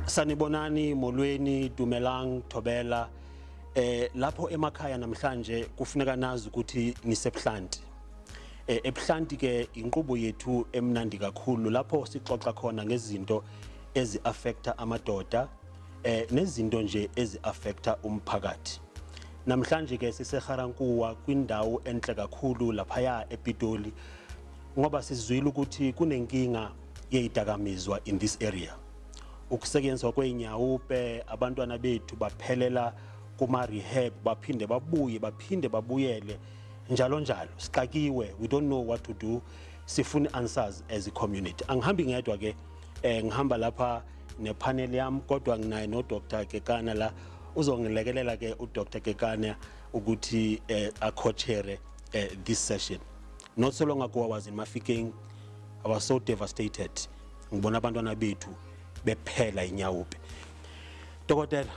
Sanibonani, molweni, dumelang, thobela. Lapho emakhaya namhlanje kufuneka nazi ukuthi nisebuhlanti. Ebuhlanti ke inqubo yethu emnandi kakhulu lapho sixoxa khona ngezinto ezi-affecta amadoda nezinto nje ezi-affecta umphakathi. Namhlanje ke siseGarankuwa kwindawo enhle kakhulu laphaya ePitoli ngoba sizwile ukuthi kunenkinga yezidakamizwa in this area. Ukusetyenziswa kweenyawupe, abantwana bethu baphelela kuma-rehab, baphinde babuyele njalo njalo. Sixakiwe, we don't know what to do. Sifuna answers as a community. Angihambi ngedwa ke, ngihamba lapha nepanel yami kodwa nginaye no Dr. Kekana la uzongilekelela ke uDr. Kekana ukuthi a-co-chair this session. Not so long ago I was in Mafikeng. I was so devastated. Ngibona abantwana bethu bephela inyawupe. Dokotela,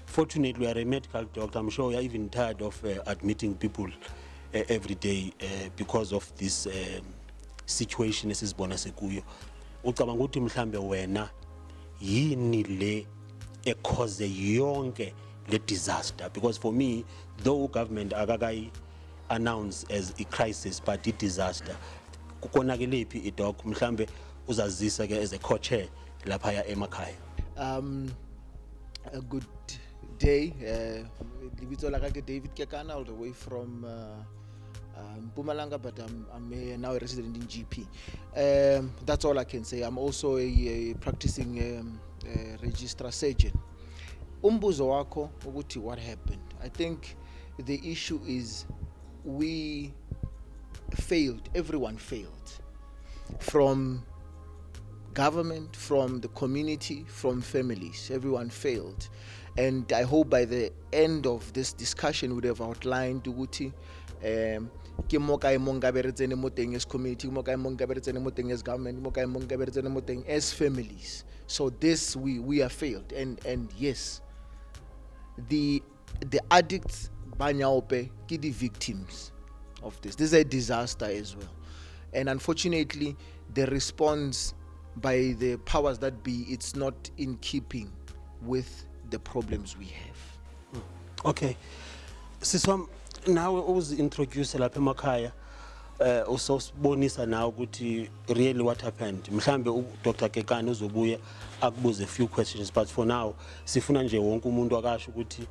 fortunately, we are a medical doctor. I'm sure you're even tired of admitting people every day because of this situation esizibona sekuyo. Ucabanga ukuthi mhlambe wena yini le cause yonke le disaster? Because for me, though government akakai announce as a crisis but a disaster, kukonakele phi idoc mhlambe uzazisa ke as a co-chair lapha emakhaya. A good day. Libitso la ka ke David Kekana, all the way from Mpumalanga, but I'm now a resident in GP. That's all I can say. I'm also a practicing registrar surgeon. Umbuzo wako ukuthi what happened. I think the issue is we failed. Everyone failed. From government, from the community, from families. Everyone failed. And I hope by the end of this discussion we would have outlined ukuthi ke mo kae mo nka beretsene mo teng as community, mo kae mo nka beretsene mo teng as government, mo kae mo nka beretsene mo teng as families. So this we are failed, and yes, the addicts banyaope ke the victims of this. This is a disaster as well, and unfortunately the response by the powers that be, it's not in keeping with the problems we have. Okay, Siswam, now was introduced lapha emakhaya usosibonisa now ukuthi really what happened. Mhlambe Dr. Kekana uzobuya akubuze a few questions, but for now sifuna nje wonke umuntu akasho ukuthi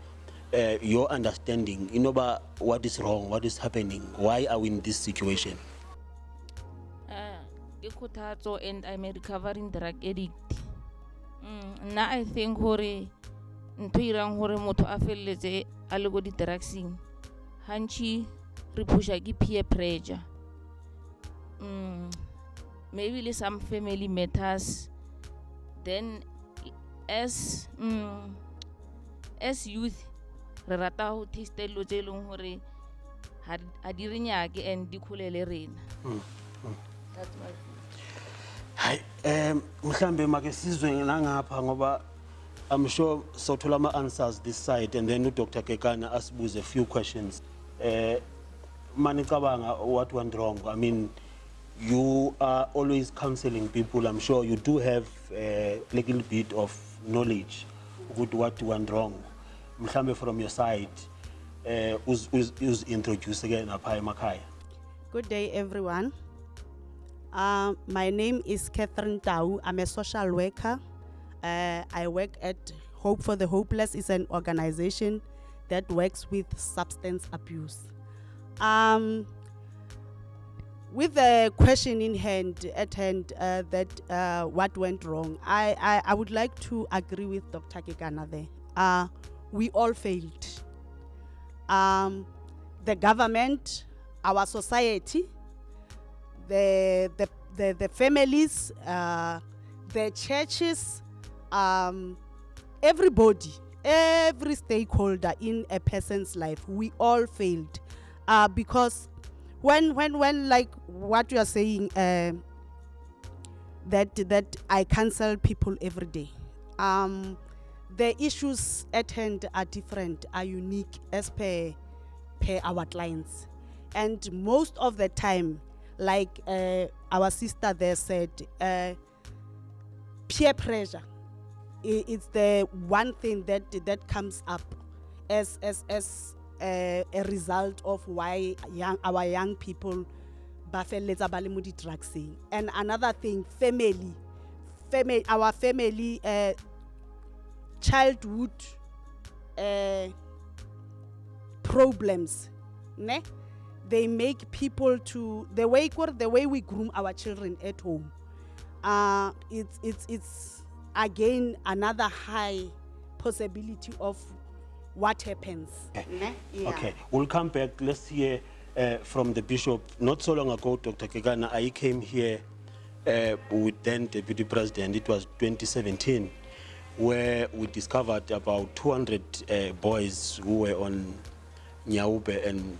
your understanding inoba what is wrong, what is happening, why are we in this situation? And I'm a recovering drug addict. Now I think hore ntho irang hore motho a felletse a le go di drugsing hantši re pusha ke peer pressure. Maybe le some family matters. Then as youth re rata ho taste lo tse leng hore ha di re nyake and di khulele rena. That's my view. Hi, mhlambe make sizwe nangapha ngoba I'm sure sothola ama answers this side, and then Dr. Kekana asibuze a few questions. Manicabanga, what went wrong? I mean, you are always counseling people. I'm sure you do have a little bit of knowledge with what went wrong. Mhlambe from your side, who's introduced again apha emakhaya. Good day, everyone. My name is Catherine Tau. I'm a social worker. I work at Hope for the Hopeless. It's an organization that works with substance abuse. With the question at hand, that what went wrong, I would like to agree with Dr. Kekana there. We all failed. The government, our society, the families, the churches, everybody, every stakeholder in a person's life, we all failed. Because when like what you are saying, that I counsel people every day. The issues at hand are different, are unique as per our clients. And most of the time, like our sister there said, peer pressure it's the one thing that comes up as a result of why our young people ba felletsa ba le mo di-drugsing. And another thing, our family childhood problems, ne? They make people to the way we groom our children at home. It's again another high possibility of what happens. Ne? Yeah. Okay, we'll come back. Let's hear from the bishop. Not so long ago, Dr. Kekana, I came here with then Deputy President. It was 2017, where we discovered about 200 boys who were on Nyaube and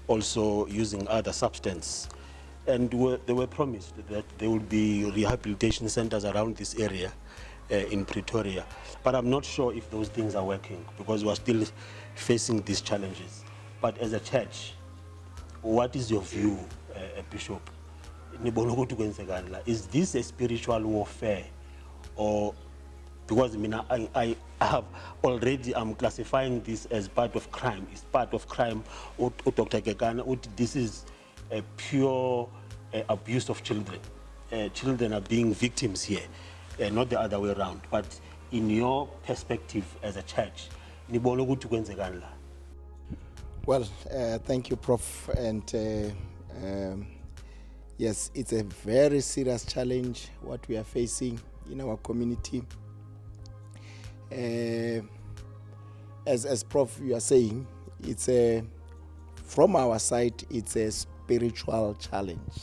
also using other substance. And they were promised that there would be rehabilitation centers around this area in Pretoria. But I'm not sure if those things are working because we're still facing these challenges. But as a church, what is your view, Bishop? Is this a spiritual warfare? Or because I have already, I'm classifying this as part of crime. It's part of crime. Dr. Kekana, this is a pure abuse of children. Children are being victims here, not the other way around. But in your perspective as a church, well, thank you, Prof. And yes, it's a very serious challenge what we are facing in our community. As Prof, you are saying, it's from our side, it's a spiritual challenge.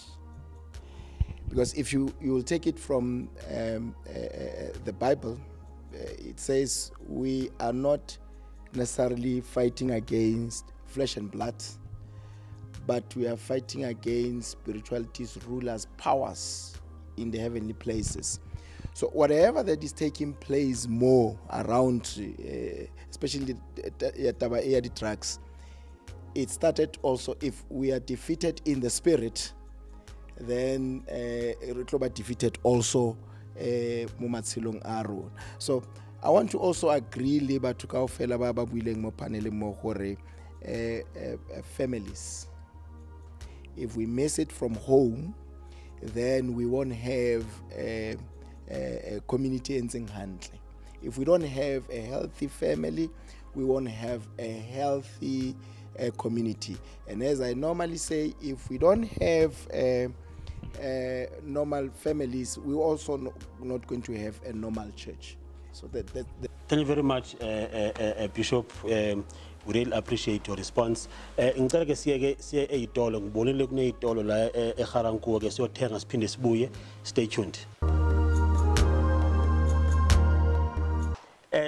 Because if you will take it from the Bible, it says we are not necessarily fighting against flesh and blood, but we are fighting against spiritualities, rulers, powers in the heavenly places. So whatever that is taking place more around, especially the drugs, it started also, if we are defeated in the spirit, then we defeated also Mumatsilong Aro. So I want to also agree, Liba to Kaufela Baba Buileng Mo Panele Mo Hore, families. If we miss it from home, then we won't have a community in handling. If we don't have a healthy family, we won't have a healthy community. And as I normally say, if we don't have normal families, we're also not going to have a normal church. So that. Thank you very much, Bishop. We really appreciate your response. Ngicela ke siye eyitolo ngibonile kuneyitolo la eGarankuwa ke siyothenga siphinde sibuye. Stay tuned.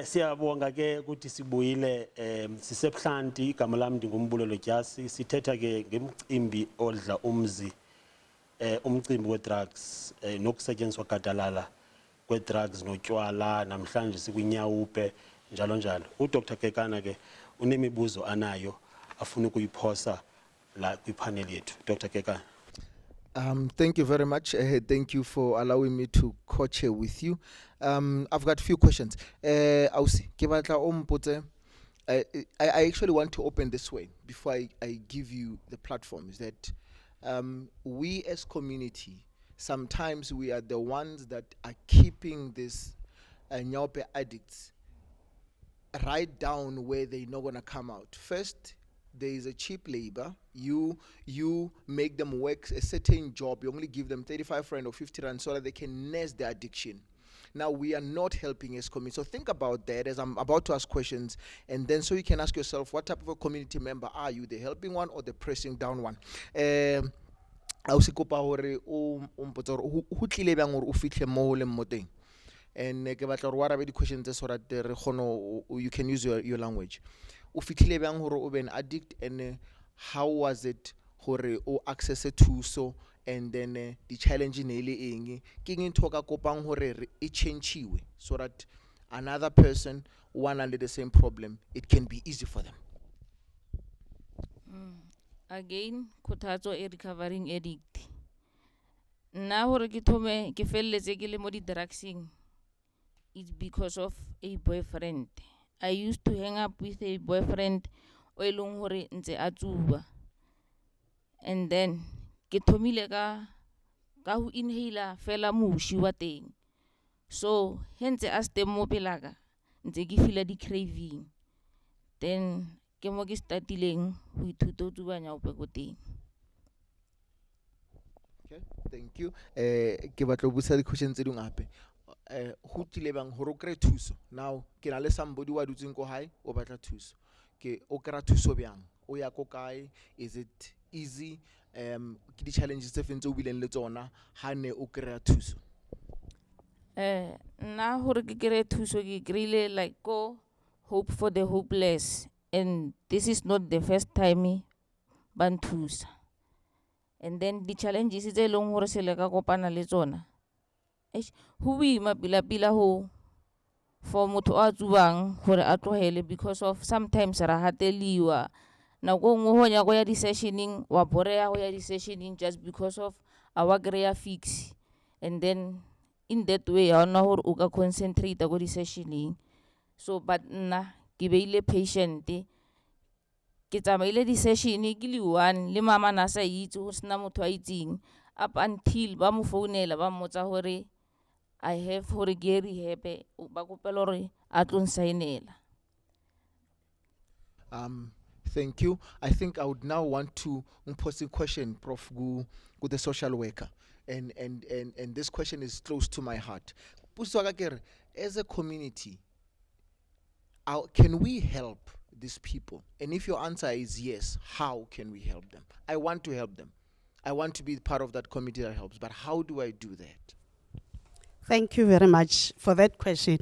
Siyabonga ke ukuthi sibuyile siseBuhlanti, igama lami ndingumbulelo Dyasi, sithetha ke ngemcimbi odla umzi, umcimbi we-drugs nokusetshenziswa gadalala kwe-drugs notywala, namhlanje sikwiNyawupe njalo njalo. uDr. Kekana ke unemibuzo anayo afuna ukuyiphosa la kwipanel yethu. Dr. Kekana. Thank you very much. Thank you for allowing me to co-chair with you. I've got a few questions. Ausi, ke batla o mpotse, I actually want to open this way before I give you the platform, is that we as community, sometimes we are the ones that are keeping these Nyaope addicts right down where they're not going to come out. First, there is a cheap labor. You make them work a certain job. You only give them 35 rand or 50 rand so that they can nurse their addiction. Now, we are not helping as community. So think about that as I'm about to ask questions. And then so you can ask yourself, what type of a community member are you? The helping one or the pressing down one? And what are the questions so that you can use your language? Ufitlhile bang hore o be an addict, and how was it hore o access to so, and then the challenge in ele eng ke eng ntho ka kopang hore e change so that another person one under the same problem, it can be easy for them. Again, kgothatso e recovering addict. Nna hore ke thome ke felletse ke le mo di drugsing, it's because of a boyfriend. I used to hang up with a boyfriend o e leng hore ntse a tsuba. And then ke thomile ka ho inhaler fela moshi wa teng. So hence as the mo pelaka ntse ke feel di craving. Then ke mo ke startileng ho ithuta ho tsuba nyaope ko teng. Okay, thank you. Ke batla ho busa di-question tse ding hape. Ho tlile bang hore o kry thuso. Now ke na le somebody wa dutseng ko hae o batla thuso. Ke o kry thuso bjang? O ya ko kae? Is it easy? Ke di-challenges tse feng tse o bileng le tsona ha ne o kry thuso? Nna hore ke kry thuso ke kry-ile like ko Hope for the Hopeless, and this is not the first time ba nthusa. And then the challenges tse leng hore se le ka kopana le tsona, ho boima pila ho for motho a tsubang hore a tlohele because of sometimes ra hateliwa. Nako nngwe ho nyako ya di-sessioning wa boreha ho ya di-sessioning just because of our career fix, and then in that way ha ona hore o ka concentrate go di-sessioning. So but nna ke beile patient, ke tsamaile di-session ke le one le mama na sa itse ho sena motho a itseng up until ba mo founela ba mmotsa hore I have hore ke rehab ba kopela hore a tlo nsainela. Thank you. I think I would now want to pose a question, Prof. Gu, the social worker, and this question is close to my heart. As a community, can we help these people? And if your answer is yes, how can we help them? I want to help them. I want to be part of that committee that helps, but how do I do that? Thank you very much for that question.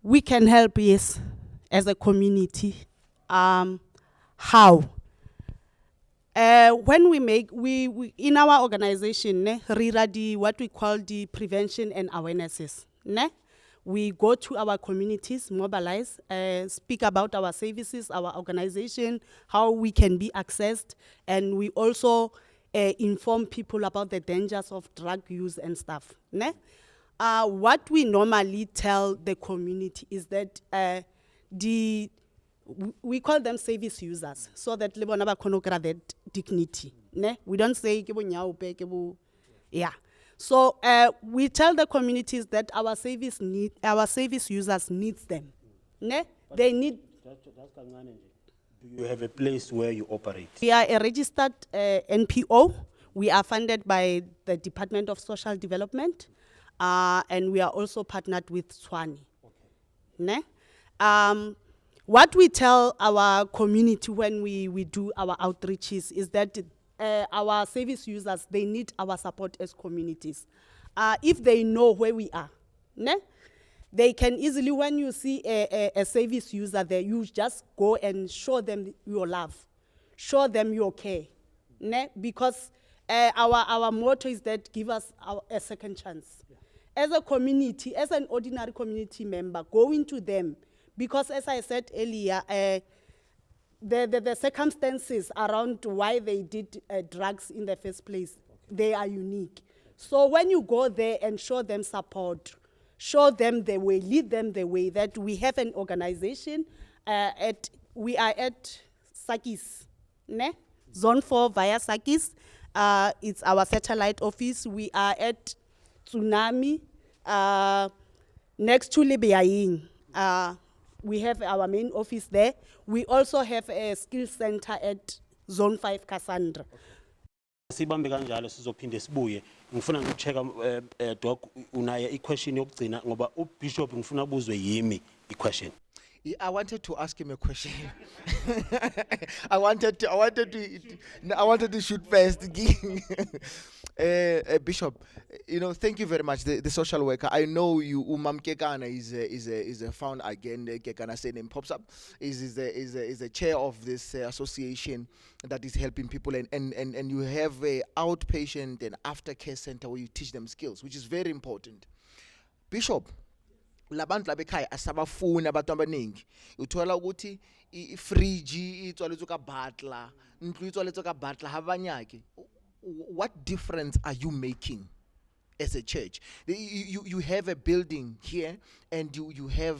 We can help, yes, as a community. How? When we in our organization, what we call the prevention and awarenesses. We go to our communities, mobilize, speak about our services, our organization, how we can be accessed, and we also inform people about the dangers of drug use and stuff. What we normally tell the community is that we call them service users, so that le bona ba kgone ho that dignity. We don't say ke bo nyaope, ke bo, yeah. So we tell the communities that our service users needs them. They need. Do you have a place where you operate? We are a registered NPO. We are funded by the Department of Social Development, and we are also partnered with Swani. Okay. What we tell our community when we do our outreaches is that our service users, they need our support as communities. If they know where we are, they can easily, when you see a service user there, you just go and show them your love, show them your care. Because our motto is that give us a second chance. Yeah. As a community, as an ordinary community member, going to them, because as I said earlier, the circumstances around why they did drugs in the first place, they are unique. So when you go there and show them support, show them the way, lead them the way, that we have an organization, we are at Sakis, Zone 4 via Sakis. It's our satellite office. We are at Tsunami, next to Lebeaing. We have our main office there. We also have a skills center at Zone 5 Cassandra. Sibambe kanjalo sizophinde sibuye. Ngifuna ngicheka doc unaye i-question yokugcina ngoba uBishop ngifuna ubuzwe yimi i-question. I wanted to ask him a question. I wanted to shoot first. Bishop, thank you very much. The social worker. I know you. Umam Kekana is a founder again. Kekana name pops up. Is a chair of this association that is helping people, and you have a outpatient and aftercare center where you teach them skills, which is very important. Bishop. Labantu labekhaya asabafuni abantu abaningi uthola ukuthi ifridge itswaletswe ka butler ndlu itswaletswe ka butler habanyake. What difference are you making as a church. You have a building here and you have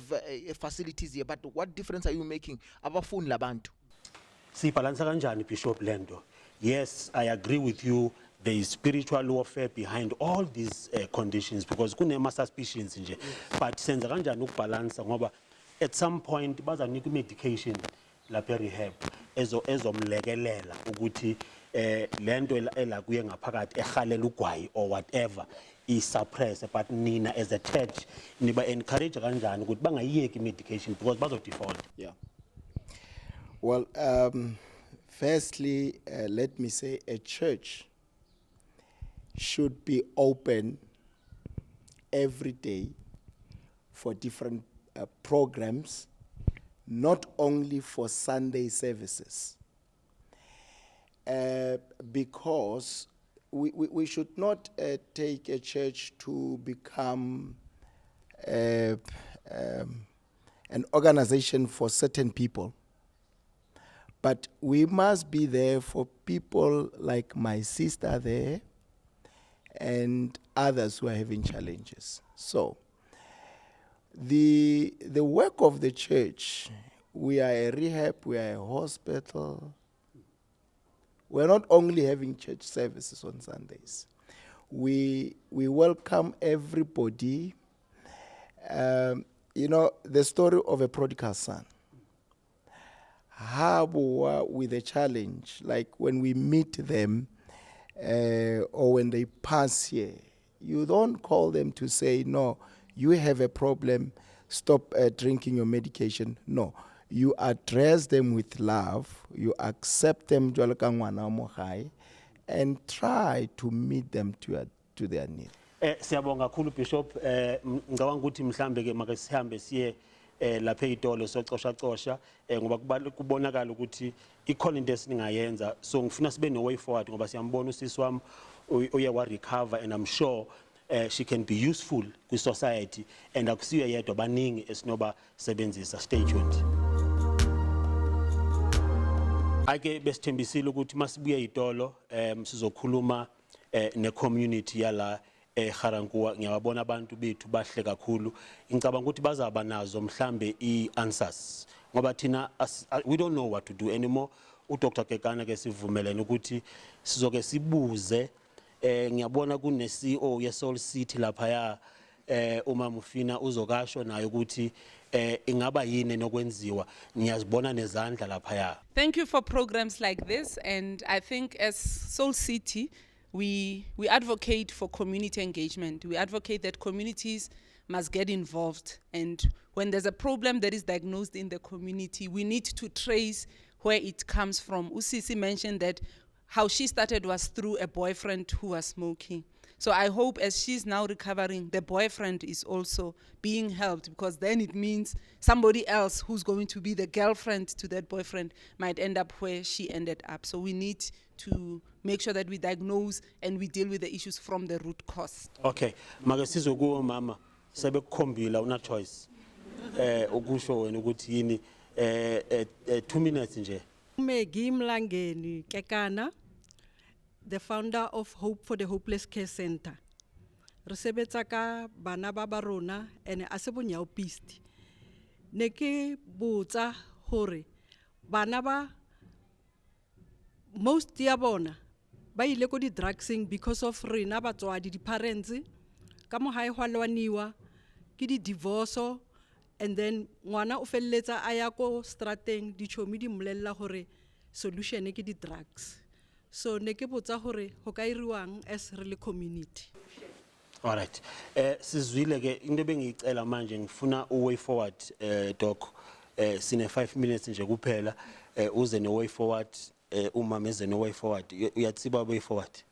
facilities here, but what difference are you making? Abafuni labantu. Sibhalansa kanjani Bishop Lendo? Yes, I agree with you. There is spiritual warfare behind all these conditions because kunema suspicions nje. But senza kanjani ukubalansa ngoba at some point bazanika medication lapha rehab ezomlekelela ukuthi lento ela kuye ngaphakathi ehalela ugwayi or whatever suppress, but nina as a church niba encourage kanjani ukuthi bangayiyeki medication because bazo default. Yeah. Well, firstly, let me say a church should be open every day for different programs, not only for Sunday services. Because we should not take a church to become an organization for certain people. But we must be there for people like my sister there and others who are having challenges. So, the work of the church, we are a rehab, we are a hospital. We're not only having church services on Sundays. We welcome everybody. You know, the story of a prodigal son. Habuwa with a challenge, like when we meet them or when they pass here, you don't call them to say, no, you have a problem, stop drinking your medication. No, you address them with love, you accept them and try to meet them to their need. Siyabonga kakhulu Bishop, ngicabanga ukuthi mhlambe ke make sihambe siye lapha eItolo socosha ngoba kubonakala ukuthi ikhona into esingayenza, so ngifuna sibe no way forward ngoba siyambona usisi wami uye wa recover and I'm sure she can be useful ku society and akusiyo yedwa baningi esinoba sebenzisa. Stay tuned. Ake besithembisile ukuthi masibuye eItolo sizokhuluma ne community yala eGarankuwa. Ngiyabona abantu bethu bahle kakhulu, ngicabanga ukuthi bazaba nazo mhlambe answers ngoba thina we don't know what to do anymore. uDr Kekana ke sivumelene ukuthi sizoke sibuze. Ngiyabona kune CEO ye Soul City lapha ya uma mufina uzokasho nayo ukuthi ingaba yini nokwenziwa. Ngiyazibona nezandla lapha ya. Thank you for programs like this, and I think as Soul City, we advocate for community engagement. We advocate that communities must get involved, and when there's a problem that is diagnosed in the community, we need to trace where it comes from. Usisi mentioned that how she started was through a boyfriend who was smoking. So I hope as she's now recovering, the boyfriend is also being helped, because then it means somebody else who's going to be the girlfriend to that boyfriend might end up where she ended up. So we need to make sure that we diagnose and we deal with the issues from the root cause. Okay, make sizokuwo mama sebekukhombila una choice ukusho wena ukuthi yini 2 minutes nje. Ebuhlanti Kekana, the founder of Hope for the Hopeless Care Center. Re sebetsa ka bana ba ba rona ene a se bonyaopist. Ne ke botsa hore bana ba most ya bona ba ile go di drugsing because of rena batswadi di parents ka mo hae hwalwaniwa ke di divorce, and then ngwana o felletsa a ya ko strateng di chomi di mmolella hore solution ke di drugs. So ne ke botsa hore ho ka iriwang as really community. All right. Sizwile ke into bengicela manje ngifuna a way forward doc. Sine 5 minutes nje kuphela uze no way forward umama eze no way forward. Uyatsiba way forward.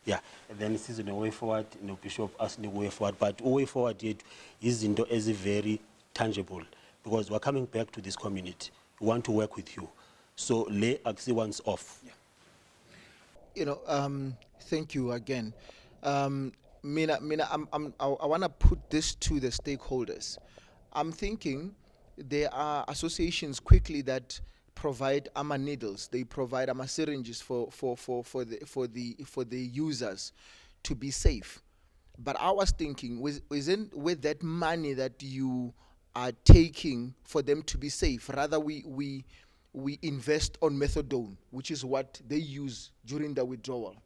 Yeah, and then size no way forward no bishop as no way forward, but way forward yethu izinto ezi very tangible, because we're coming back to this community. We want to work with you. So lay axi once off. Yeah. You know, thank you again. I want to put this to the stakeholders. I'm thinking there are associations quickly that provide AMA needles. They provide AMA syringes for the users to be safe. But I was thinking, isn't with that money that you are taking for them to be safe, rather we invest on methadone, which is what they use during the withdrawal.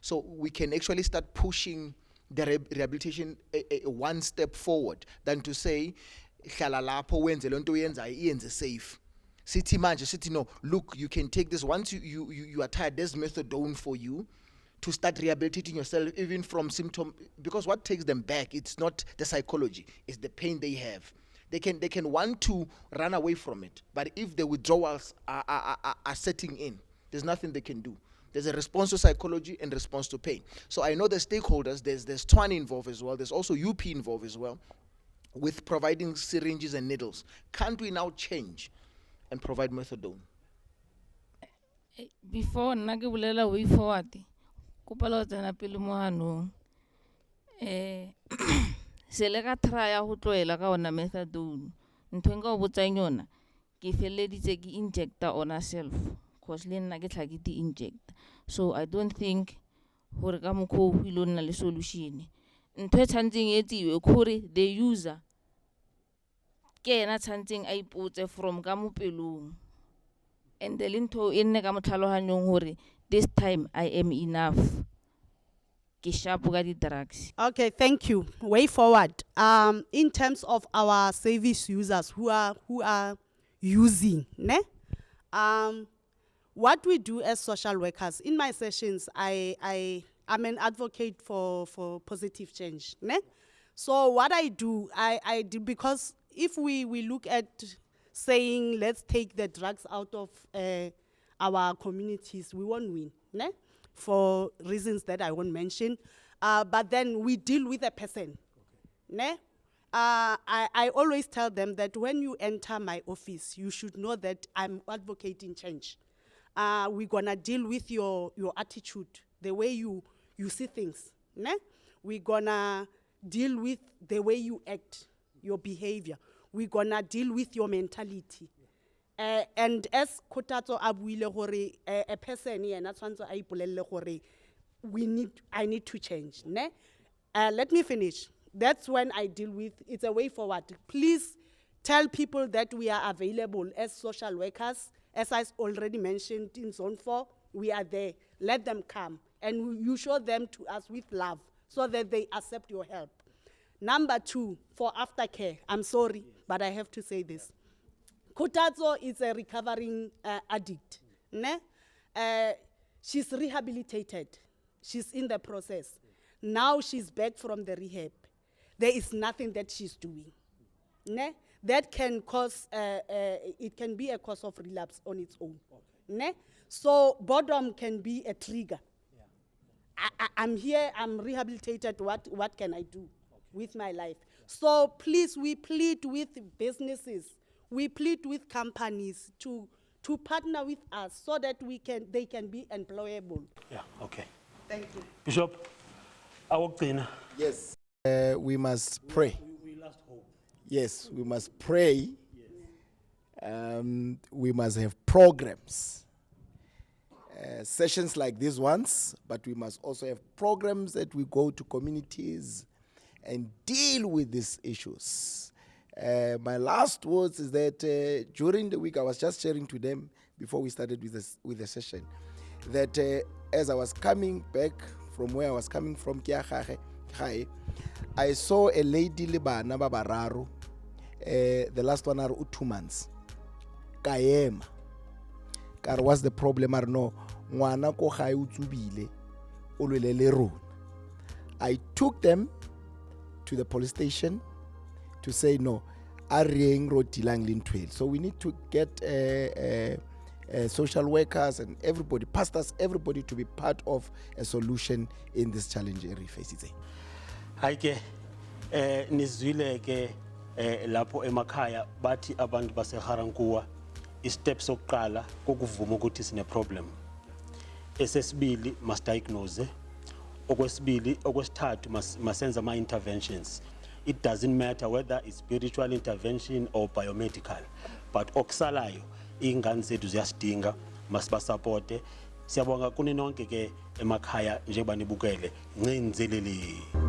So we can actually start pushing the rehabilitation one step forward than to say, "Hlala lapho wenze le nto uyenzayo iyenze safe." Sithi manje, sithi no, look, you can take this once you are tired, there's methadone for you to start rehabilitating yourself even from symptom, because what takes them back, it's not the psychology, it's the pain they have. They can want to run away from it, but if the withdrawals are setting in, there's nothing they can do. There's a response to psychology and response to pain. So I know the stakeholders, there's Tshwane involved as well, there's also UP involved as well, with providing syringes and needles. Can't we now change and provide methadone? Before nna ke bolela way forward, kopa le ho tsena pele mo hanong. Se le ka try ho tloela ka ona methadone. Ntho e nka o botsang yona ke felleditse ke injector ona self, cause le nna ke tla ke di inject. So I don't think hore ka mokho ho ile nna le solution. Ntho e tshwantseng e etsiwe ke hore the user ke ena tshwantseng a ipotse from ka mo pelong, and the lento e nne ka mo tlhaloganyong hore this time I am enough. Ke sharp ka di drugs. Okay, thank you. Way forward. In terms of our service users who are using, ne? What we do as social workers, in my sessions, I'm an advocate for positive change, ne? So what I do, I do, because if we look at saying, let's take the drugs out of our communities, we won't win, ne? For reasons that I won't mention. But then we deal with a person, ne? I always tell them that when you enter my office, you should know that I'm advocating change. We're gonna deal with your attitude, the way you see things, ne? We're gonna deal with the way you act, your behavior. We're gonna deal with your mentality. And as Kotatso abuile hore a person yena tshwantse a ipolelle hore I need to change, ne? Let me finish. That's when I deal with, it's a way forward. Please tell people that we are available as social workers. As I already mentioned in Zone 4, we are there. Let them come. And you show them to us with love so that they accept your help. Number 2, for aftercare. I'm sorry, but I have to say this. Kotatso is a recovering addict, ne? She's rehabilitated. She's in the process. Now she's back from the rehab. There is nothing that she's doing, ne? That can cause, it can be a cause of relapse on its own, ne? So boredom can be a trigger. I'm here, I'm rehabilitated, what can I do with my life? So please, we plead with businesses, we plead with companies to partner with us so that they can be employable. Yeah, okay. Thank you. Bishop, awugcina. Yes. We must pray. We last hope. Yes, we must pray. We must have programs, sessions like these ones, but we must also have programs that we go to communities and deal with these issues. My last words is that during the week, I was just sharing to them before we started with the session, that as I was coming back from where I was coming from, I saw a lady libana babararo, the last one are 2 months. Kaema. Kar what's the problem? Ar no, ngwana ko gae utsubile, o lwelele rona. I took them to the police station to say no, so we need to get social workers and everybody, pastors, everybody to be part of a solution in this challenge we face. Haike, nizwile ke lapho emakhaya bathi abantu baseHarankuwa i-steps sokuqala kokuvuma ukuthi sine problem. Esesibili must diagnose. Okwesibili, okwesithathu masenza ama interventions. It doesn't matter whether it's spiritual intervention or biomedical, but okusalayo ingane zethu ziyasidinga, masibasupporte. Siyabonga kuni nonke ke emakhaya njengoba nibukele ncenzelele.